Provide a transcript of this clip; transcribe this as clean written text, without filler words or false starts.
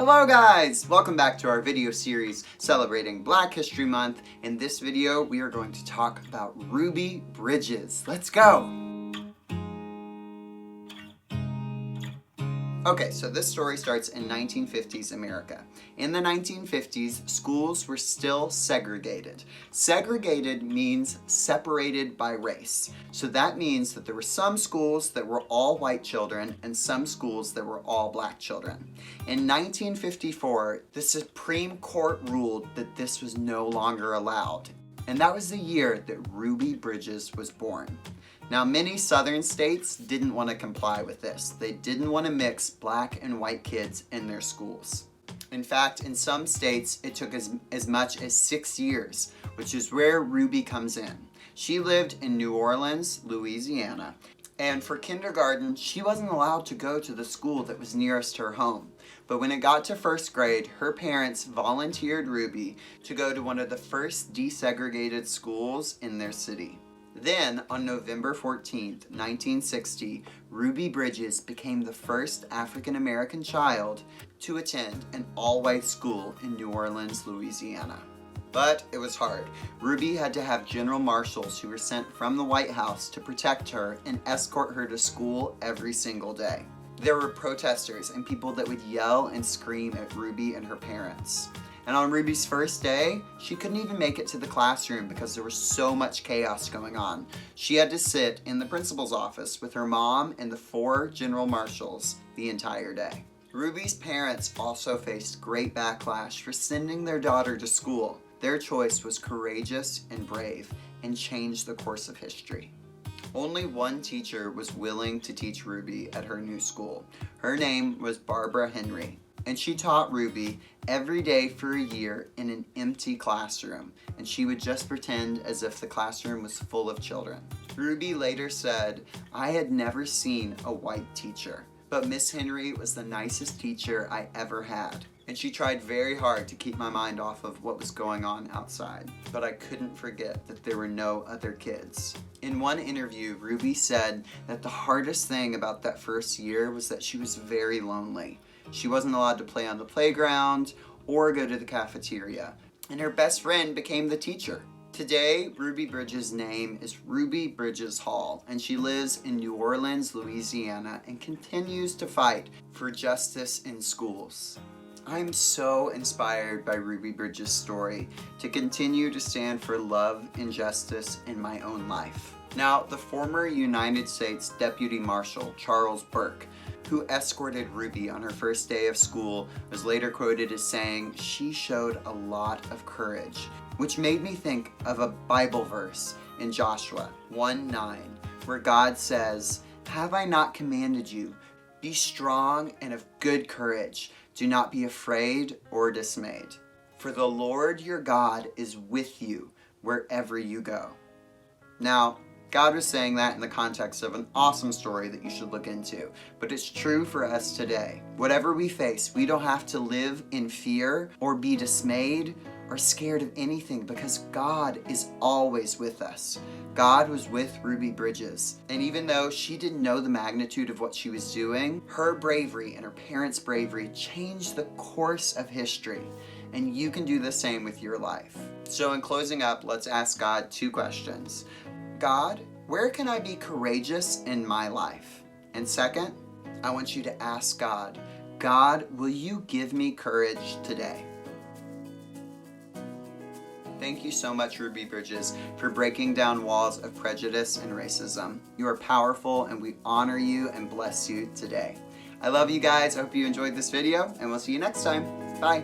Hello guys! Welcome back to our video series celebrating Black History Month. In this video, we are going to talk about Ruby Bridges. Let's go! Okay, so this story starts in 1950s America. In the 1950s, schools were still segregated. Segregated means separated by race. So that means that there were some schools that were all white children and some schools that were all black children. In 1954, the Supreme Court ruled that this was no longer allowed. And that was the year that Ruby Bridges was born. Now, many southern states didn't want to comply with this. They didn't want to mix black and white kids in their schools. In fact, in some states, it took as much as 6 years, which is where Ruby comes in. She lived in New Orleans, Louisiana, and for kindergarten, she wasn't allowed to go to the school that was nearest her home. But when it got to first grade, her parents volunteered Ruby to go to one of the first desegregated schools in their city. Then, on November 14th, 1960, Ruby Bridges became the first African-American child to attend an all-white school in New Orleans, Louisiana. But it was hard. Ruby had to have general marshals who were sent from the White House to protect her and escort her to school every single day. There were protesters and people that would yell and scream at Ruby and her parents. And on Ruby's first day, she couldn't even make it to the classroom because there was so much chaos going on. She had to sit in the principal's office with her mom and the 4 general marshals the entire day. Ruby's parents also faced great backlash for sending their daughter to school. Their choice was courageous and brave and changed the course of history. Only one teacher was willing to teach Ruby at her new school. Her name was Barbara Henry. And she taught Ruby every day for a year in an empty classroom, and she would just pretend as if the classroom was full of children. Ruby later said, "I had never seen a white teacher, but Miss Henry was the nicest teacher I ever had. And she tried very hard to keep my mind off of what was going on outside, but I couldn't forget that there were no other kids." In one interview, Ruby said that the hardest thing about that first year was that she was very lonely. She wasn't allowed to play on the playground or go to the cafeteria, and her best friend became the teacher. Today, Ruby Bridges' name is Ruby Bridges Hall, and she lives in New Orleans, Louisiana, and continues to fight for justice in schools. I'm so inspired by Ruby Bridges' story to continue to stand for love and justice in my own life. Now, the former United States Deputy Marshal, Charles Burke, who escorted Ruby on her first day of school, was later quoted as saying, "She showed a lot of courage," which made me think of a Bible verse in Joshua 1:9, where God says, "Have I not commanded you? Be strong and of good courage. Do not be afraid or dismayed. For the Lord your God is with you wherever you go." Now, God was saying that in the context of an awesome story that you should look into, but it's true for us today. Whatever we face, we don't have to live in fear or be dismayed or scared of anything because God is always with us. God was with Ruby Bridges, and even though she didn't know the magnitude of what she was doing, her bravery and her parents' bravery changed the course of history, and you can do the same with your life. So in closing up, let's ask God 2 questions. God, where can I be courageous in my life? And second, I want you to ask God, God, will you give me courage today? Thank you so much, Ruby Bridges, for breaking down walls of prejudice and racism. You are powerful, and we honor you and bless you today. I love you guys. I hope you enjoyed this video, and we'll see you next time. Bye.